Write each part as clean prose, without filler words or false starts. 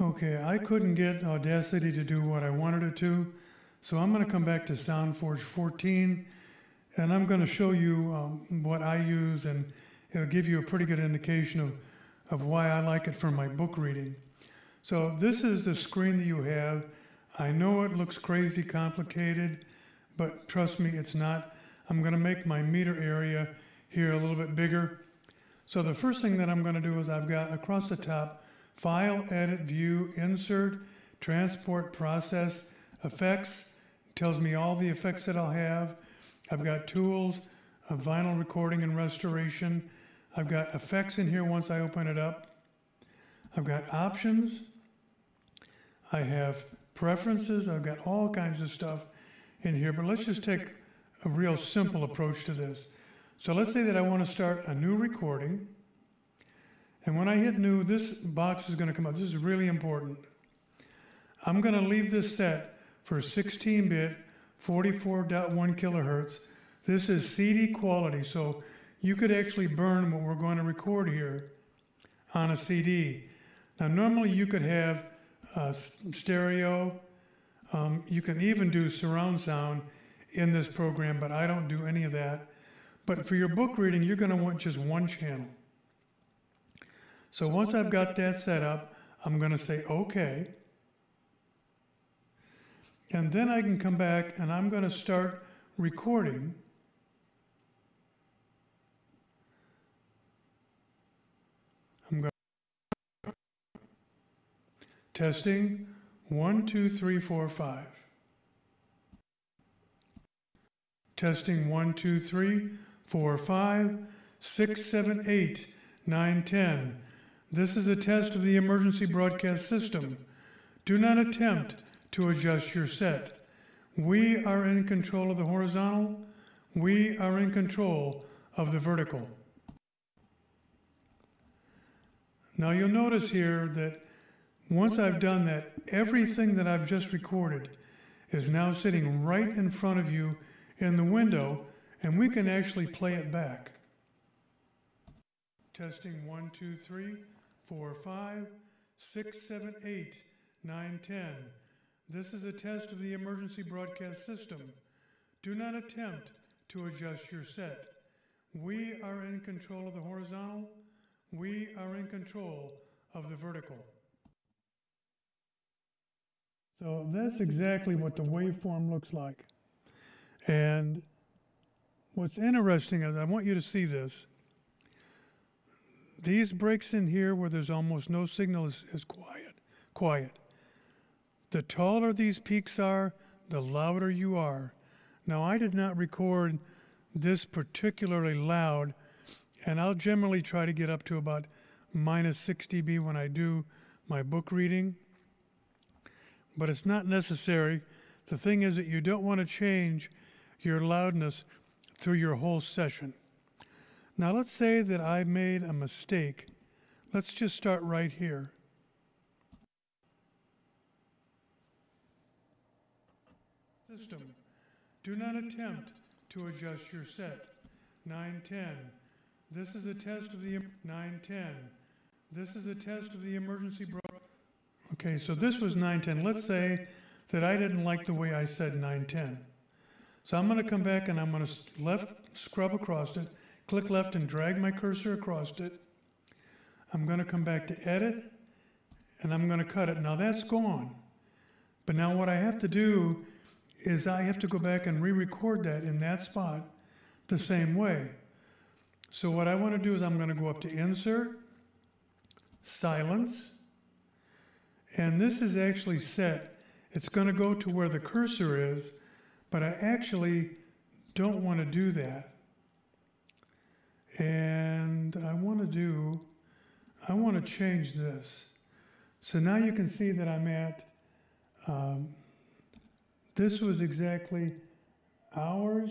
Okay, I couldn't get Audacity to do what I wanted it to, so I'm going to come back to Sound-Forge 14, and I'm going to show you what I use, and it'll give you a pretty good indication of why I like it for my book reading. So this is the screen that you have. I know it looks crazy complicated, but trust me, it's not. I'm going to make my meter area here a little bit bigger. So the first thing that I'm going to do is I've got across the top, File, Edit, View, Insert, Transport, Process, Effects. It tells me all the effects that I'll have. I've got Tools, Vinyl Recording and Restoration. I've got Effects in here once I open it up. I've got Options. I have Preferences. I've got all kinds of stuff in here, but let's just take a real simple approach to this. So let's say that I want to start a new recording. And when I hit new, this box is going to come up. This is really important. I'm going to leave this set for 16-bit, 44.1 kilohertz. This is CD quality, so you could actually burn what we're going to record here on a CD. Now, normally you could have stereo. You can even do surround sound in this program, but I don't do any of that. But for your book reading, you're going to want just one channel. So once I've got that set up, I'm going to say OK. And then I can come back and I'm going to start recording. I'm going to testing 1, 2, 3, 4, 5. Testing 1, 2, 3, 4, 5, 6, 7, 8, 9, 10. This is a test of the emergency broadcast system. Do not attempt to adjust your set. We are in control of the horizontal. We are in control of the vertical. Now you'll notice here that once I've done that, everything that I've just recorded is now sitting right in front of you in the window, and we can actually play it back. Testing 1, 2, 3, 4, 5, 6, 7, 8, 9, 10. This is a test of the emergency broadcast system. Do not attempt to adjust your set. We are in control of the horizontal. We are in control of the vertical. So that's exactly what the waveform looks like. And what's interesting is I want you to see this. These breaks in here where there's almost no signal is quiet. The taller these peaks are, the louder you are. Now, I did not record this particularly loud, and I'll generally try to get up to about -6 dB when I do my book reading, but it's not necessary. The thing is that you don't want to change your loudness through your whole session. Now let's say that I made a mistake. Let's just start right here. System. Do not attempt to adjust your set. 9, 10. This is a test of the 9, 10. This is a test of the emergency Okay, so this was 9, 10. Let's say that I didn't like the way I said 9, 10. So I'm going to come back and I'm going to left scrub across it, click left and drag my cursor across it. I'm going to come back to edit and I'm going to cut it. Now that's gone. But now what I have to do is I have to go back and re-record that in that spot the same way. So what I want to do is I'm going to go up to Insert, Silence, and this is actually set. It's going to go to where the cursor is, but I actually don't want to do that. And I want to change this. So now you can see that I'm at, this was exactly hours,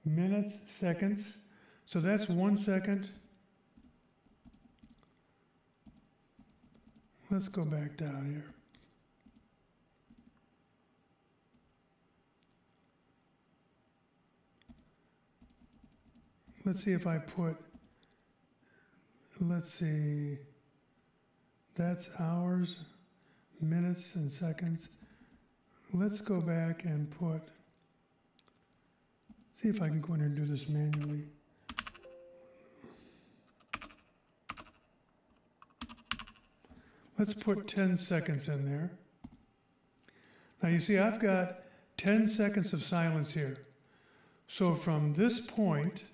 minutes, seconds. So that's 1 second. Let's go back down here. Let's see if I put, let's see, That's hours, minutes, and seconds. Let's go back and see if I can go in here and do this manually. Let's put 10 seconds in there. Now you see I've got 10 seconds of silence here. So from this point,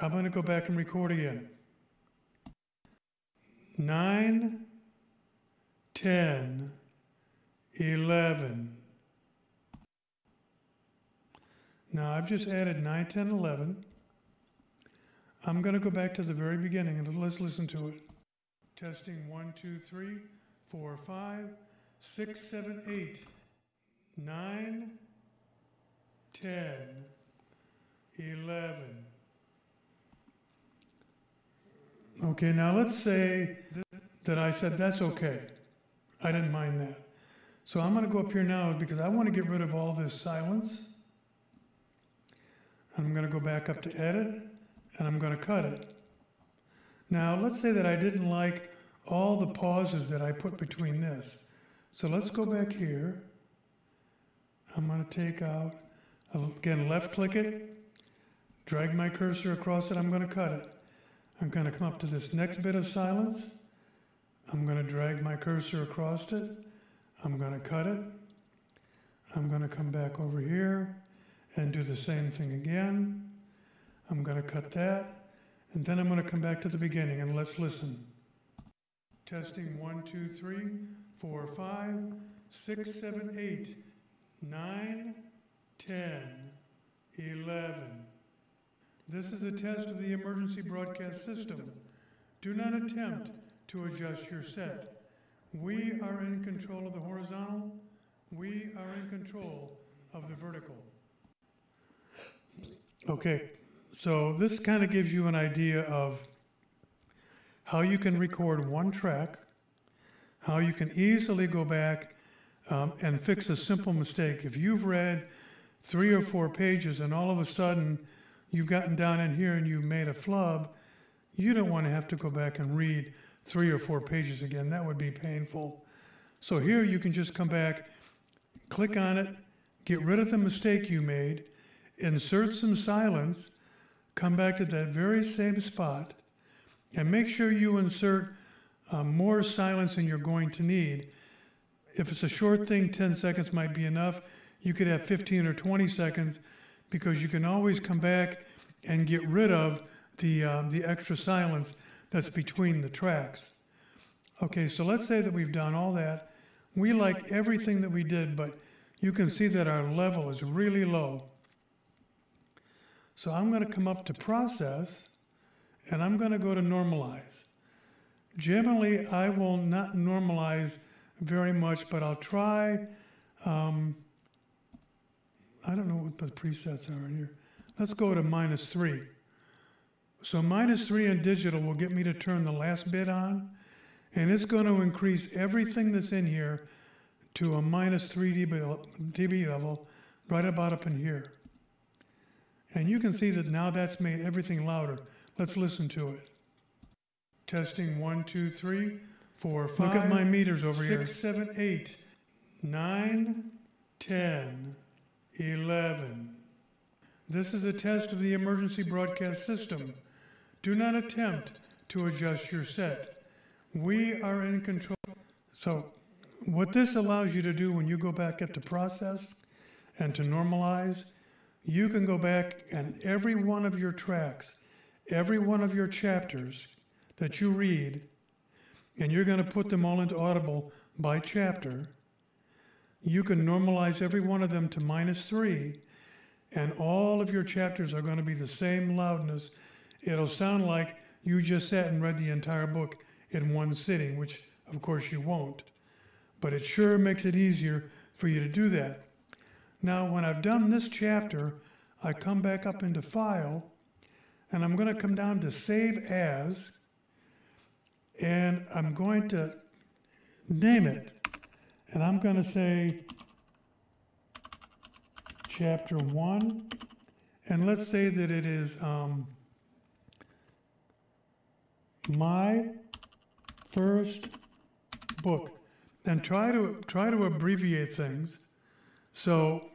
I'm going to go back and record again. 9, 10, 11. Now I've just added 9, 10, 11. I'm going to go back to the very beginning and let's listen to it. Testing 1, 2, 3, 4, 5, 6, 7, 8, 9, 10, 11. Okay, now let's say that I said that's okay. I didn't mind that. So I'm going to go up here now because I want to get rid of all this silence. I'm going to go back up to edit and I'm going to cut it. Now let's say that I didn't like all the pauses that I put between this. So let's go back here. I'm going to take out, again, left click it, drag my cursor across it, I'm going to cut it. I'm going to come up to this next bit of silence. I'm going to drag my cursor across it. I'm going to cut it. I'm going to come back over here and do the same thing again. I'm going to cut that. And then I'm going to come back to the beginning and let's listen. Testing 1, 2, 3, 4, 5, 6, 7, 8, 9, 10, 11. This is a test of the emergency broadcast system. Do not attempt to adjust your set. We are in control of the horizontal. We are in control of the vertical. Okay, so this kind of gives you an idea of how you can record one track, how you can easily go back and fix a simple mistake. If you've read 3 or 4 pages and all of a sudden you've gotten down in here and you've made a flub, you don't want to have to go back and read 3 or 4 pages again. That would be painful. So here you can just come back, click on it, get rid of the mistake you made, insert some silence, come back to that very same spot, and make sure you insert more silence than you're going to need. If it's a short thing, 10 seconds might be enough. You could have 15 or 20 seconds because you can always come back and get rid of the extra silence that's between the tracks. Okay, so let's say that we've done all that. We like everything that we did, but you can see that our level is really low. So I'm going to come up to process and I'm going to go to normalize. Generally, I will not normalize very much, but I'll try. I don't know what the presets are in here. Let's go to -3. So -3 in digital will get me to turn the last bit on, and it's going to increase everything that's in here to a -3 dB level, right about up in here. And you can see that now that's made everything louder. Let's listen to it. Testing 1, 2, 3, 4, 5. Look at my meters over 6, here. 6, 7, 8, 9, 10, 11. This is a test of the emergency broadcast system. Do not attempt to adjust your set. We are in control. So what this allows you to do when you go back up to process and to normalize, you can go back and every one of your tracks, every one of your chapters that you read, and you're going to put them all into Audible by chapter, you can normalize every one of them to -3, and all of your chapters are going to be the same loudness. It'll sound like you just sat and read the entire book in one sitting, which of course you won't. But it sure makes it easier for you to do that. Now, when I've done this chapter, I come back up into File, and I'm going to come down to Save As, and I'm going to name it. And I'm going to say Chapter 1, and let's say that it is My first book. And try to abbreviate things. So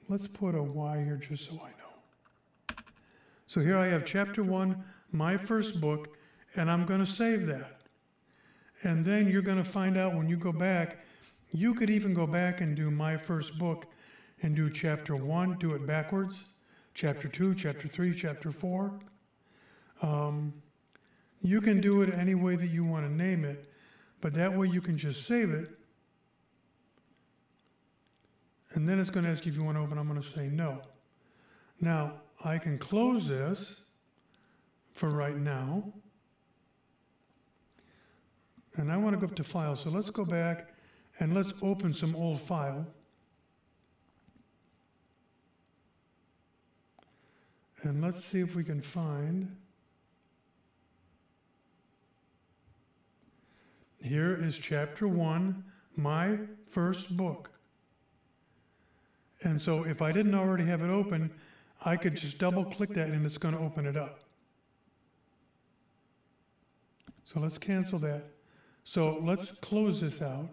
let's put a Y here just so I know. So here I have chapter 1, my first book, and I'm going to save that. And then you're going to find out when you go back, you could even go back and do my first book and do chapter 1, do it backwards, chapter 2, chapter 3, chapter 4. You can do it any way that you want to name it, but that way you can just save it. And then it's going to ask you if you want to open. I'm going to say no. Now, I can close this for right now. And I want to go up to File. So let's go back and let's open some old file. And let's see if we can find. Here is chapter 1, my first book. And so if I didn't already have it open, I could just double click that and it's going to open it up. So let's cancel that. So let's close this out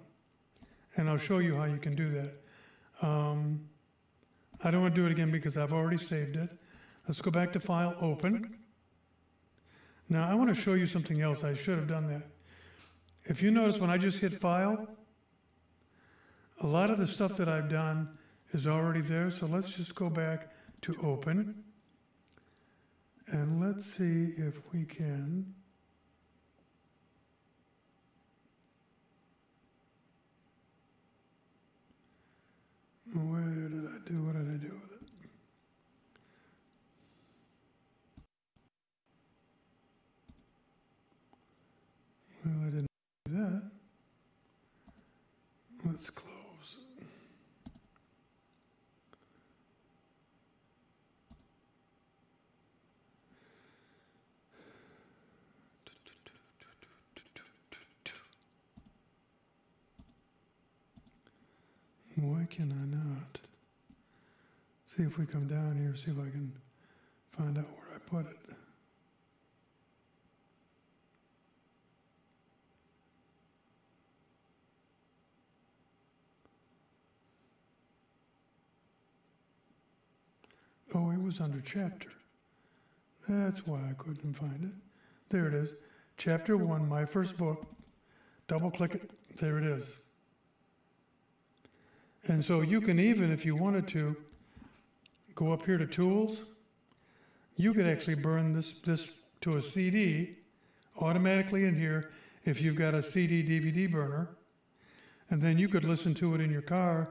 and I'll show you how you can do that. I don't want to do it again because I've already saved it. Let's go back to File, Open. Now I want to show you something else. I should have done that. If you notice when I just hit File, a lot of the stuff that I've done is already there. So let's just go back to Open. And let's see if we can. Where did I do? What did I do with it? Well, I didn't do that. Let's close. Why can I not? See if we come down here, see if I can find out where I put it. Oh, it was under chapter. That's why I couldn't find it. There it is. Chapter 1, my first book. Double click it. There it is. And so you can even, if you wanted to, go up here to Tools. You could actually burn this to a CD automatically in here if you've got a CD DVD burner. And then you could listen to it in your car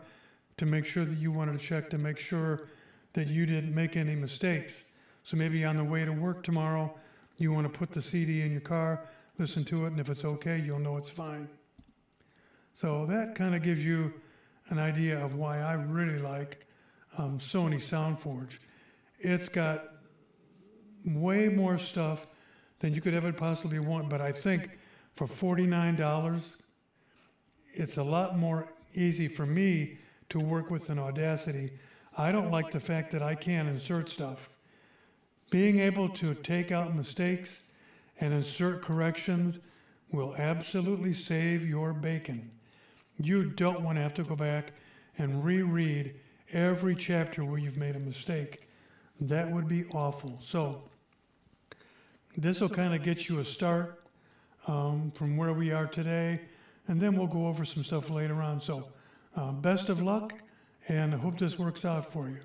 to make sure that you wanted to check to make sure that you didn't make any mistakes. So maybe on the way to work tomorrow, you want to put the CD in your car, listen to it, and if it's okay, you'll know it's fine. So that kind of gives you an idea of why I really like Sony Sound-Forge. It's got way more stuff than you could ever possibly want, but I think for $49, it's a lot more easy for me to work with an Audacity. I don't like the fact that I can't insert stuff. Being able to take out mistakes and insert corrections will absolutely save your bacon. You don't want to have to go back and reread every chapter where you've made a mistake. That would be awful. So this will kind of get you a start from where we are today, and then we'll go over some stuff later on. So best of luck, and I hope this works out for you.